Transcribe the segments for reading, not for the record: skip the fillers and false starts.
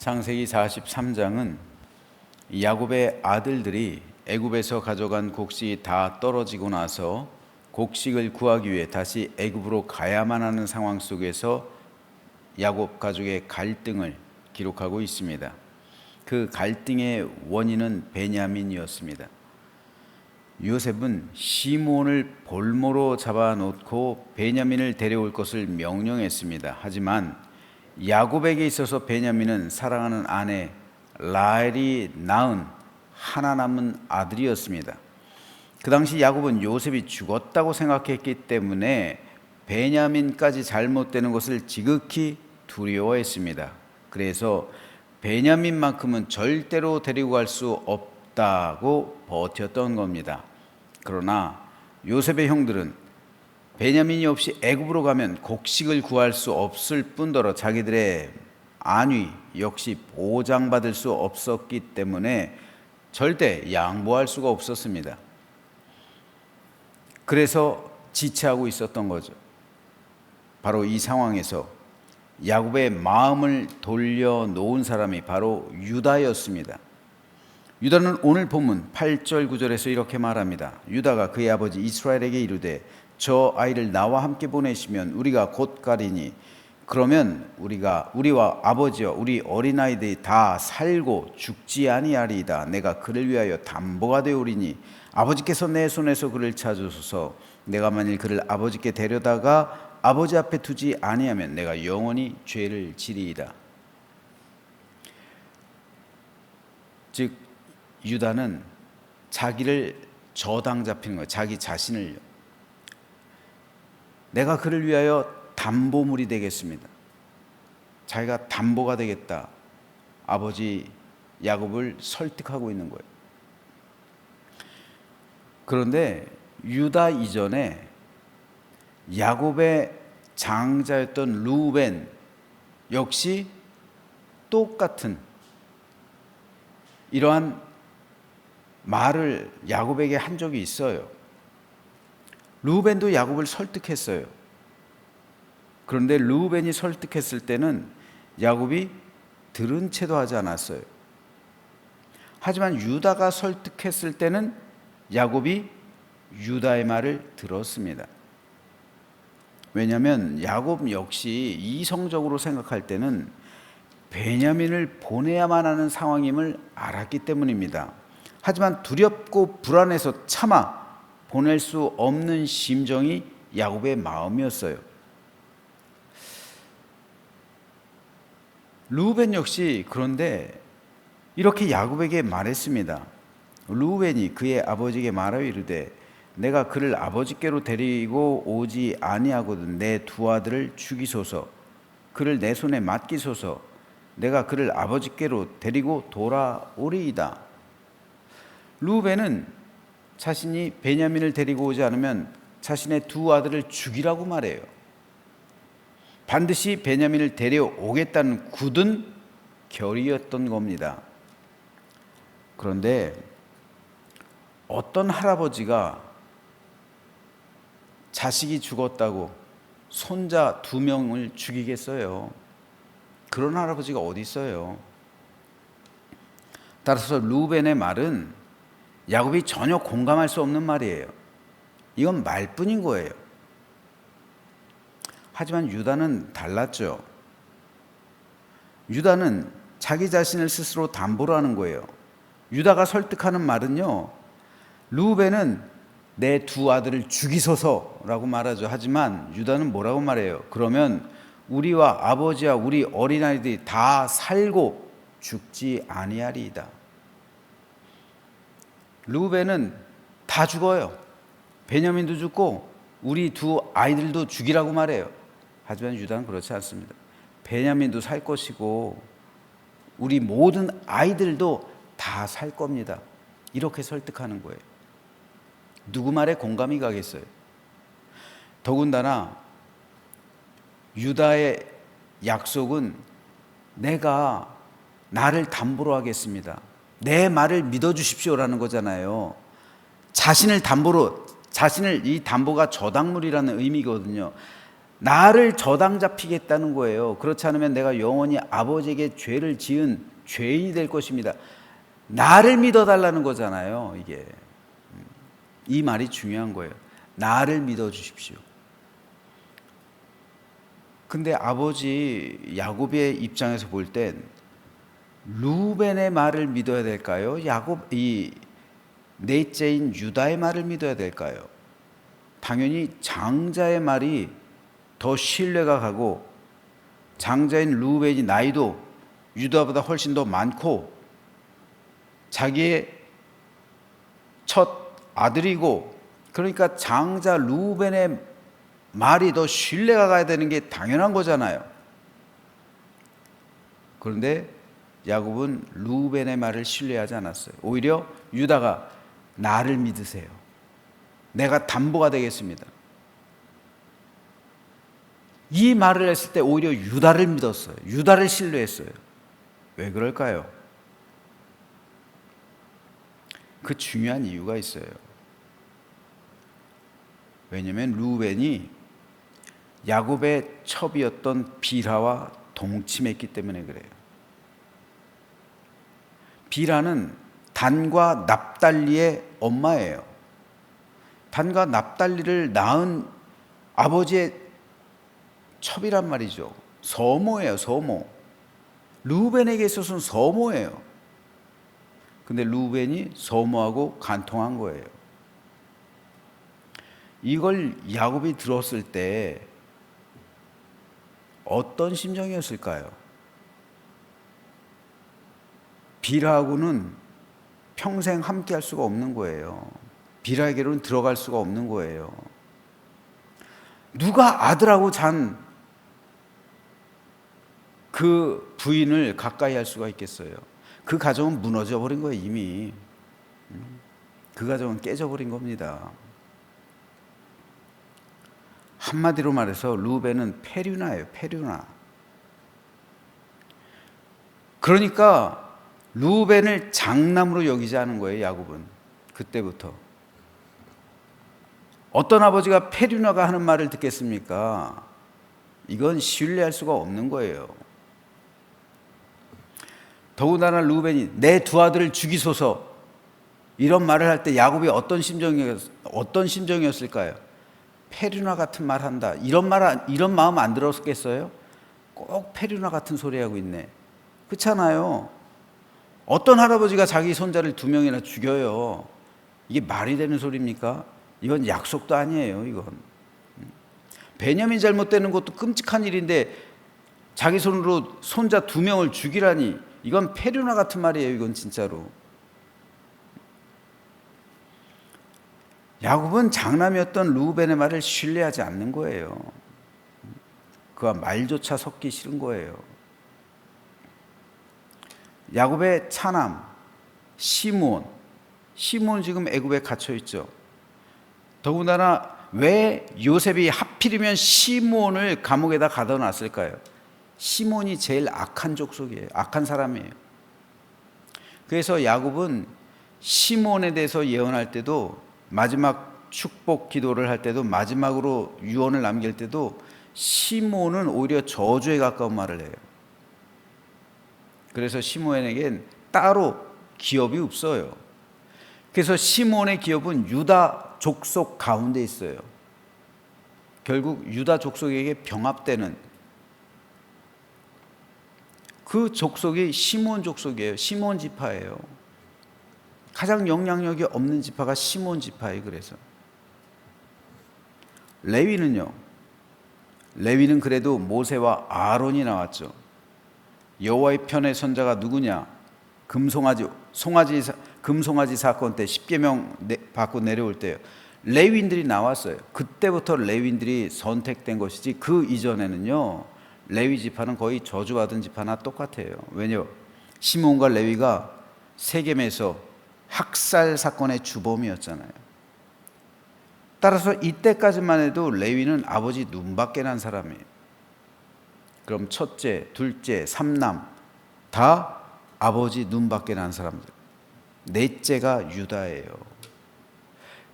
창세기 43장은 야곱의 아들들이 애굽에서 가져간 곡식이 다 떨어지고 나서 곡식을 구하기 위해 다시 애굽으로 가야만 하는 상황 속에서 야곱 가족의 갈등을 기록하고 있습니다. 그 갈등의 원인은 베냐민이었습니다. 요셉은 시몬을 볼모로 잡아놓고 베냐민을 데려올 것을 명령했습니다. 하지만 야곱에게 있어서 베냐민은 사랑하는 아내 라헬이 낳은 하나 남은 아들이었습니다. 그 당시 야곱은 요셉이 죽었다고 생각했기 때문에 베냐민까지 잘못되는 것을 지극히 두려워했습니다. 그래서 베냐민만큼은 절대로 데리고 갈 수 없다고 버텼던 겁니다. 그러나 요셉의 형들은 베냐민이 없이 애굽으로 가면 곡식을 구할 수 없을 뿐더러 자기들의 안위 역시 보장받을 수 없었기 때문에 절대 양보할 수가 없었습니다. 그래서 지체하고 있었던 거죠. 바로 이 상황에서 야곱의 마음을 돌려놓은 사람이 바로 유다였습니다. 유다는 오늘 본문 8절 9절에서 이렇게 말합니다. 유다가 그의 아버지 이스라엘에게 이르되 저 아이를 나와 함께 보내시면 우리가 곧 가리니 그러면 우리와 아버지와 우리 어린아이들이 다 살고 죽지 아니하리이다. 내가 그를 위하여 담보가 되오리니 아버지께서 내 손에서 그를 찾으소서. 내가 만일 그를 아버지께 데려다가 아버지 앞에 두지 아니하면 내가 영원히 죄를 지리이다. 즉 유다는 자기를 저당 잡히는 거예요. 자기 자신을. 내가 그를 위하여 담보물이 되겠습니다. 자기가 담보가 되겠다. 아버지 야곱을 설득하고 있는 거예요. 그런데 유다 이전에 야곱의 장자였던 르우벤 역시 똑같은 이러한 말을 야곱에게 한 적이 있어요. 르우벤도 야곱을 설득했어요. 그런데 르우벤이 설득했을 때는 야곱이 들은 채도 하지 않았어요. 하지만 유다가 설득했을 때는 야곱이 유다의 말을 들었습니다. 왜냐하면 야곱 역시 이성적으로 생각할 때는 베냐민을 보내야만 하는 상황임을 알았기 때문입니다. 하지만 두렵고 불안해서 차마 보낼 수 없는 심정이 야곱의 마음이었어요. 르우벤 역시 그런데 이렇게 야곱에게 말했습니다. 르우벤이 그의 아버지에게 말하여 이르되 내가 그를 아버지께로 데리고 오지 아니하거든 내 두 아들을 죽이소서. 그를 내 손에 맡기소서. 내가 그를 아버지께로 데리고 돌아오리이다. 르우벤은 자신이 베냐민을 데리고 오지 않으면 자신의 두 아들을 죽이라고 말해요. 반드시 베냐민을 데려오겠다는 굳은 결의였던 겁니다. 그런데 어떤 할아버지가 자식이 죽었다고 손자 2명을 죽이겠어요? 그런 할아버지가 어디 있어요? 따라서 르우벤의 말은 야곱이 전혀 공감할 수 없는 말이에요. 이건 말뿐인 거예요. 하지만 유다는 달랐죠. 유다는 자기 자신을 스스로 담보로 하는 거예요. 유다가 설득하는 말은요, 르우벤은 내 두 아들을 죽이소서라고 말하죠. 하지만 유다는 뭐라고 말해요? 그러면 우리와 아버지와 우리 어린아이들이 다 살고 죽지 아니하리이다. 르우벤은 다 죽어요. 베냐민도 죽고 우리 두 아이들도 죽이라고 말해요. 하지만 유다는 그렇지 않습니다. 베냐민도 살 것이고 우리 모든 아이들도 다 살 겁니다. 이렇게 설득하는 거예요. 누구 말에 공감이 가겠어요? 더군다나 유다의 약속은 내가 나를 담보로 하겠습니다. 내 말을 믿어주십시오라는 거잖아요. 자신을 담보로, 자신을 이 담보가 저당물이라는 의미거든요. 나를 저당 잡히겠다는 거예요. 그렇지 않으면 내가 영원히 아버지에게 죄를 지은 죄인이 될 것입니다. 나를 믿어달라는 거잖아요. 이게 이 말이 중요한 거예요. 나를 믿어주십시오. 근데 아버지 야곱의 입장에서 볼 땐 루벤의 말을 믿어야 될까요? 이 넷째인 유다의 말을 믿어야 될까요? 당연히 장자의 말이 더 신뢰가 가고, 장자인 루벤이 나이도 유다보다 훨씬 더 많고 자기의 첫 아들이고, 그러니까 장자 루벤의 말이 더 신뢰가 가야 되는 게 당연한 거잖아요. 그런데 야곱은 루벤의 말을 신뢰하지 않았어요. 오히려 유다가 나를 믿으세요. 내가 담보가 되겠습니다. 이 말을 했을 때 오히려 유다를 믿었어요. 유다를 신뢰했어요. 왜 그럴까요? 그 중요한 이유가 있어요. 왜냐하면 루벤이 야곱의 첩이었던 빌하와 동침했기 때문에 그래요. 빌하는 단과 납달리의 엄마예요. 단과 납달리를 낳은 아버지의 첩이란 말이죠. 서모예요, 서모. 루벤에게 있어서는 서모예요. 근데 루벤이 서모하고 간통한 거예요. 이걸 야곱이 들었을 때 어떤 심정이었을까요? 빌하고는 평생 함께 할 수가 없는 거예요. 빌하에게로는 들어갈 수가 없는 거예요. 누가 아들하고 잔 그 부인을 가까이 할 수가 있겠어요? 그 가정은 무너져 버린 거예요, 이미. 그 가정은 깨져버린 겁니다. 한마디로 말해서 루벤은 페류나예요, 페류나. 그러니까 루벤을 장남으로 여기지 않은 거예요, 야곱은. 그때부터. 어떤 아버지가 페류나가 하는 말을 듣겠습니까? 이건 신뢰할 수가 없는 거예요. 더군다나 루벤이 내 두 아들을 죽이소서, 이런 말을 할 때 야곱이 어떤 심정이었을까요? 페류나 같은 말 한다. 이런 마음 안 들었겠어요? 꼭 페류나 같은 소리 하고 있네. 그렇잖아요. 어떤 할아버지가 자기 손자를 2명이나 죽여요? 이게 말이 되는 소리입니까? 이건 약속도 아니에요, 이건. 베냐민 잘못되는 것도 끔찍한 일인데 자기 손으로 손자 2명을 죽이라니, 이건 페류나 같은 말이에요, 이건 진짜로. 야곱은 장남이었던 루벤의 말을 신뢰하지 않는 거예요. 그와 말조차 섞기 싫은 거예요. 야곱의 차남 시므온 지금 애굽에 갇혀 있죠. 더군다나 왜 요셉이 하필이면 시므온을 감옥에다 가둬놨을까요? 시므온이 제일 악한 족속이에요. 악한 사람이에요. 그래서 야곱은 시므온에 대해서 예언할 때도, 마지막 축복 기도를 할 때도, 마지막으로 유언을 남길 때도 시므온은 오히려 저주에 가까운 말을 해요. 그래서 시므온에겐 따로 기업이 없어요. 그래서 시므온의 기업은 유다 족속 가운데 있어요. 결국 유다 족속에게 병합되는 그 족속이 시므온 족속이에요. 시므온 지파예요. 가장 영향력이 없는 지파가 시므온 지파예요. 그래서 레위는요, 레위는 그래도 모세와 아론이 나왔죠. 여호와의 편의 선자가 누구냐? 금송아지 사건 때 10계명 받고 내려올 때요, 레위인들이 나왔어요. 그때부터 레위인들이 선택된 것이지, 그 이전에는요 레위 지파는 거의 저주받은 지파나 똑같아요. 왜냐? 시므온과 레위가 세겜에서 학살 사건의 주범이었잖아요. 따라서 이때까지만 해도 레위는 아버지 눈밖에 난 사람이에요. 그럼 첫째, 둘째, 삼남 다 아버지 눈밖에 난 사람들. 넷째가 유다예요.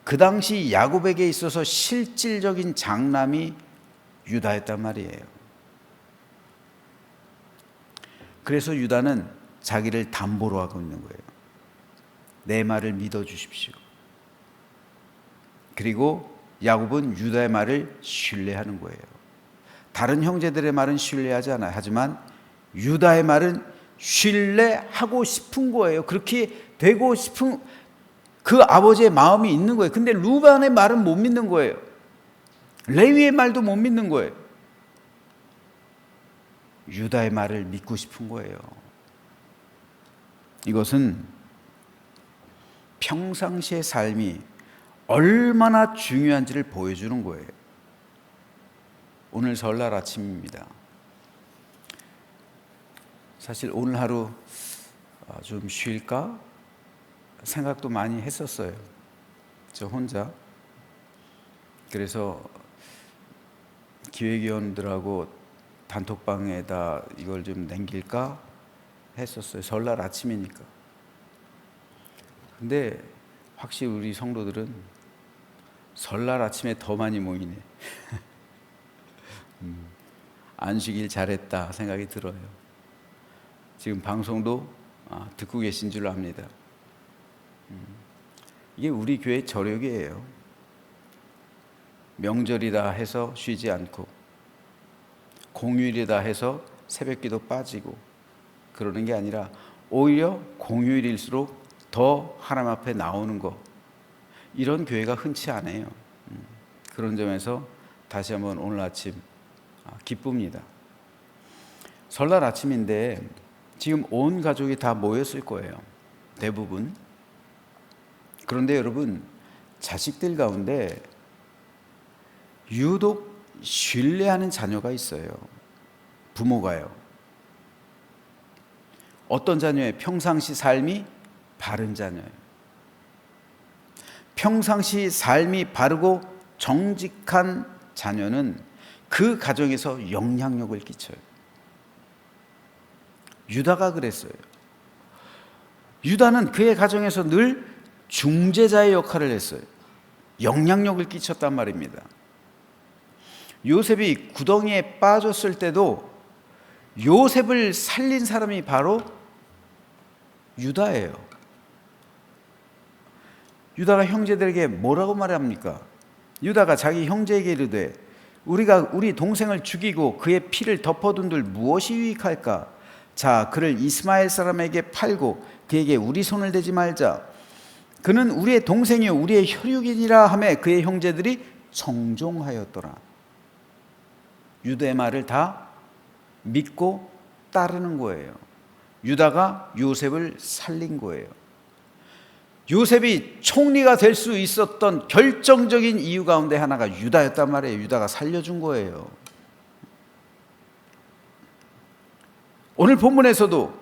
그 당시 야곱에게 있어서 실질적인 장남이 유다였단 말이에요. 그래서 유다는 자기를 담보로 하고 있는 거예요. 내 말을 믿어주십시오. 그리고 야곱은 유다의 말을 신뢰하는 거예요. 다른 형제들의 말은 신뢰하지 않아요. 하지만 유다의 말은 신뢰하고 싶은 거예요. 그렇게 되고 싶은 그 아버지의 마음이 있는 거예요. 근데 루벤의 말은 못 믿는 거예요. 레위의 말도 못 믿는 거예요. 유다의 말을 믿고 싶은 거예요. 이것은 평상시의 삶이 얼마나 중요한지를 보여주는 거예요. 오늘 설날 아침입니다. 사실 오늘 하루 좀 쉴까 생각도 많이 했었어요. 저 혼자. 그래서 기획위원들하고 단톡방에다 이걸 좀 남길까 했었어요. 설날 아침이니까. 근데 확실히 우리 성도들은 설날 아침에 더 많이 모이네. 안식일 잘했다 생각이 들어요. 지금 방송도 듣고 계신 줄 압니다. 이게 우리 교회 저력이에요. 명절이다 해서 쉬지 않고, 공휴일이다 해서 새벽기도 빠지고 그러는 게 아니라 오히려 공휴일일수록 더 하나님 앞에 나오는 거, 이런 교회가 흔치 않아요. 그런 점에서 다시 한번 오늘 아침 기쁩니다. 설날 아침인데 지금 온 가족이 다 모였을 거예요. 대부분. 그런데 여러분, 자식들 가운데 유독 신뢰하는 자녀가 있어요. 부모가요. 어떤 자녀예요? 평상시 삶이 바른 자녀예요. 평상시 삶이 바르고 정직한 자녀는 그 가정에서 영향력을 끼쳐요. 유다가 그랬어요. 유다는 그의 가정에서 늘 중재자의 역할을 했어요. 영향력을 끼쳤단 말입니다. 요셉이 구덩이에 빠졌을 때도 요셉을 살린 사람이 바로 유다예요. 유다가 형제들에게 뭐라고 말합니까? 유다가 자기 형제에게 이르되 우리가 우리 동생을 죽이고 그의 피를 덮어둔들 무엇이 유익할까? 자, 그를 이스마엘 사람에게 팔고 그에게 우리 손을 대지 말자. 그는 우리의 동생이요 우리의 혈육이니라 하매 그의 형제들이 청종하였더라. 유다의 말을 다 믿고 따르는 거예요. 유다가 요셉을 살린 거예요. 요셉이 총리가 될 수 있었던 결정적인 이유 가운데 하나가 유다였단 말이에요. 유다가 살려준 거예요. 오늘 본문에서도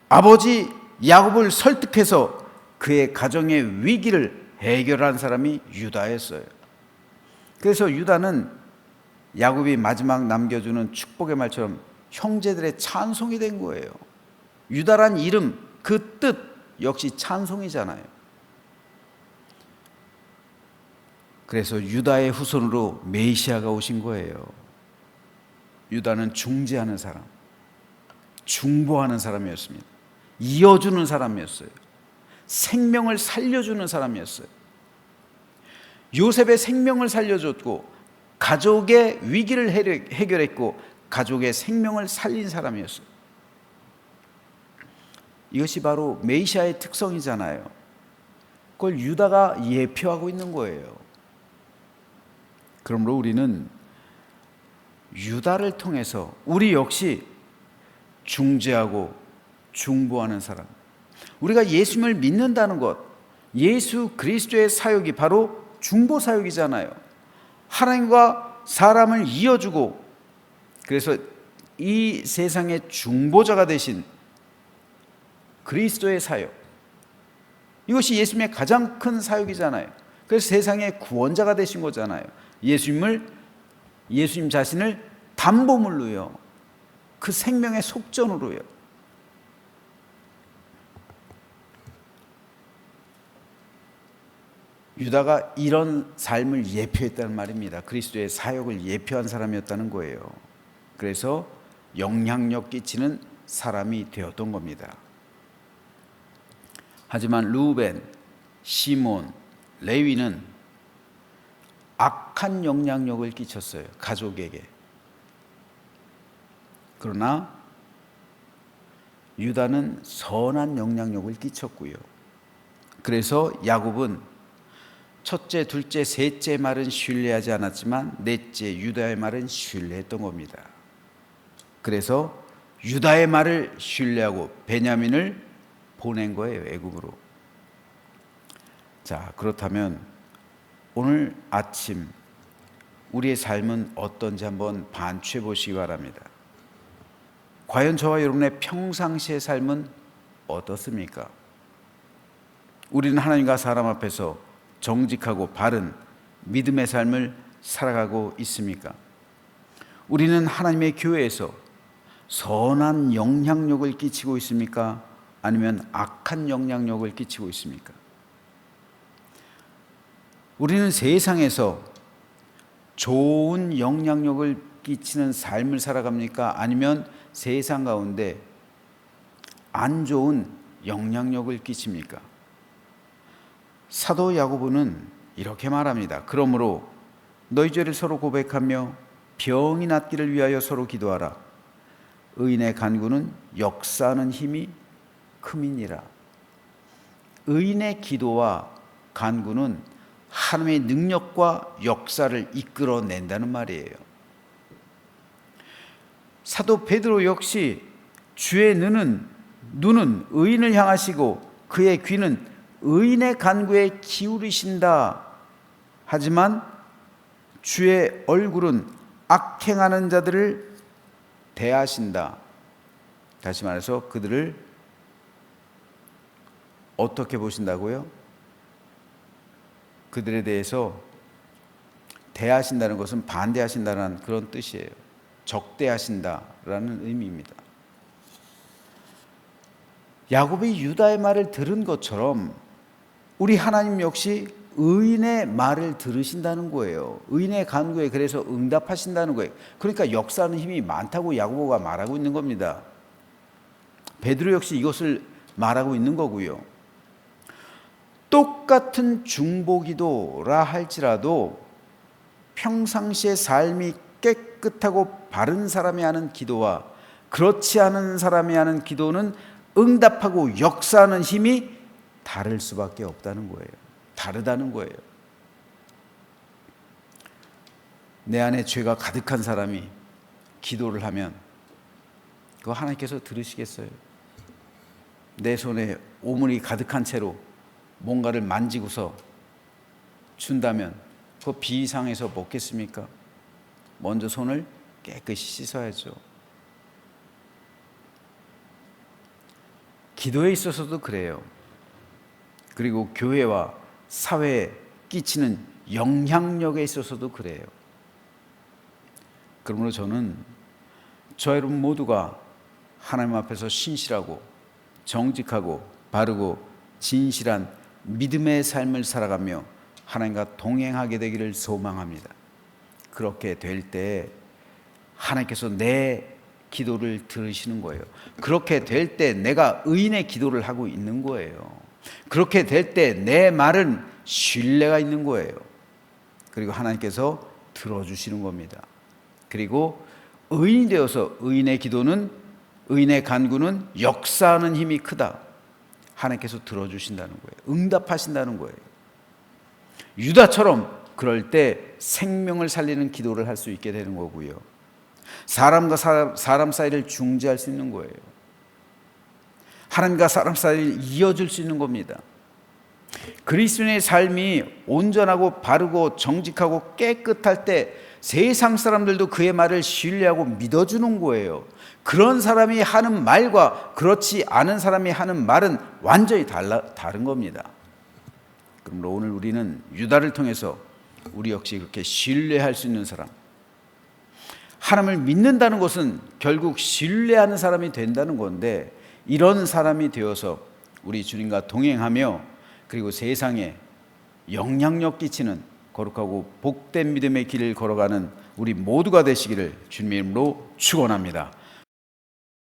아버지 야곱을 설득해서 그의 가정의 위기를 해결한 사람이 유다였어요. 그래서 유다는 야곱이 마지막 남겨주는 축복의 말처럼 형제들의 찬송이 된 거예요. 유다란 이름, 그 뜻 역시 찬송이잖아요. 그래서 유다의 후손으로 메시아가 오신 거예요. 유다는 중재하는 사람, 중보하는 사람이었습니다. 이어주는 사람이었어요. 생명을 살려주는 사람이었어요. 요셉의 생명을 살려줬고 가족의 위기를 해결했고 가족의 생명을 살린 사람이었어요. 이것이 바로 메시아의 특성이잖아요. 그걸 유다가 예표하고 있는 거예요. 그러므로 우리는 유다를 통해서 우리 역시 중재하고 중보하는 사람, 우리가 예수님을 믿는다는 것, 예수 그리스도의 사역이 바로 중보 사역이잖아요. 하나님과 사람을 이어주고, 그래서 이 세상의 중보자가 되신 그리스도의 사역, 이것이 예수님의 가장 큰 사역이잖아요. 그래서 세상의 구원자가 되신 거잖아요. 예수님 자신을 담보물로요, 그 생명의 속전으로요. 유다가 이런 삶을 예표했다는 말입니다. 그리스도의 사역을 예표한 사람이었다는 거예요. 그래서 영향력 끼치는 사람이 되었던 겁니다. 하지만 루벤, 시몬, 레위는 악한 영향력을 끼쳤어요. 가족에게. 그러나 유다는 선한 영향력을 끼쳤고요. 그래서 야곱은 첫째, 둘째, 셋째 말은 신뢰하지 않았지만 넷째 유다의 말은 신뢰했던 겁니다. 그래서 유다의 말을 신뢰하고 베냐민을 보낸 거예요, 애굽으로. 자, 그렇다면 오늘 아침 우리의 삶은 어떤지 한번 반추해 보시기 바랍니다. 과연 저와 여러분의 평상시의 삶은 어떻습니까? 우리는 하나님과 사람 앞에서 정직하고 바른 믿음의 삶을 살아가고 있습니까? 우리는 하나님의 교회에서 선한 영향력을 끼치고 있습니까? 아니면 악한 영향력을 끼치고 있습니까? 우리는 세상에서 좋은 영향력을 끼치는 삶을 살아갑니까? 아니면 세상 가운데 안 좋은 영향력을 끼칩니까? 사도 야고보는 이렇게 말합니다. 그러므로 너희 죄를 서로 고백하며 병이 낫기를 위하여 서로 기도하라. 의인의 간구는 역사하는 힘이 큼이니라. 의인의 기도와 간구는 하나님의 능력과 역사를 이끌어낸다는 말이에요. 사도 베드로 역시 주의 눈은 의인을 향하시고 그의 귀는 의인의 간구에 기울이신다. 하지만 주의 얼굴은 악행하는 자들을 대하신다. 다시 말해서 그들을 어떻게 보신다고요? 그들에 대해서 대하신다는 것은 반대하신다는 그런 뜻이에요. 적대하신다라는 의미입니다. 야곱이 유다의 말을 들은 것처럼 우리 하나님 역시 의인의 말을 들으신다는 거예요. 의인의 간구에 그래서 응답하신다는 거예요. 그러니까 역사하는 힘이 많다고 야고보가 말하고 있는 겁니다. 베드로 역시 이것을 말하고 있는 거고요. 똑같은 중보기도라 할지라도 평상시의 삶이 깨끗하고 바른 사람이 하는 기도와 그렇지 않은 사람이 하는 기도는 응답하고 역사하는 힘이 다를 수밖에 없다는 거예요. 다르다는 거예요. 내 안에 죄가 가득한 사람이 기도를 하면 그거 하나님께서 들으시겠어요? 내 손에 오물이 가득한 채로 뭔가를 만지고서 준다면 그거 비상해서 먹겠습니까? 먼저 손을 깨끗이 씻어야죠. 기도에 있어서도 그래요. 그리고 교회와 사회에 끼치는 영향력에 있어서도 그래요. 그러므로 저는 저 여러분 모두가 하나님 앞에서 신실하고 정직하고 바르고 진실한 믿음의 삶을 살아가며 하나님과 동행하게 되기를 소망합니다. 그렇게 될 때 하나님께서 내 기도를 들으시는 거예요. 그렇게 될 때 내가 의인의 기도를 하고 있는 거예요. 그렇게 될 때 내 말은 신뢰가 있는 거예요. 그리고 하나님께서 들어주시는 겁니다. 그리고 의인이 되어서 의인의 기도는 의인의 간구는 역사하는 힘이 크다. 하나님께서 들어주신다는 거예요. 응답하신다는 거예요. 유다처럼 그럴 때 생명을 살리는 기도를 할 수 있게 되는 거고요. 사람과 사람 사이를 중재할 수 있는 거예요. 하나님과 사람 사이를 이어줄 수 있는 겁니다. 그리스도인의 삶이 온전하고 바르고 정직하고 깨끗할 때 세상 사람들도 그의 말을 신뢰하고 믿어주는 거예요. 그런 사람이 하는 말과 그렇지 않은 사람이 하는 말은 완전히 다른 겁니다. 그러므로 오늘 우리는 유다를 통해서 우리 역시 그렇게 신뢰할 수 있는 사람, 하나님을 믿는다는 것은 결국 신뢰하는 사람이 된다는 건데 이런 사람이 되어서 우리 주님과 동행하며 그리고 세상에 영향력 끼치는 거룩하고 복된 믿음의 길을 걸어가는 우리 모두가 되시기를 주님의 이름으로 축원합니다.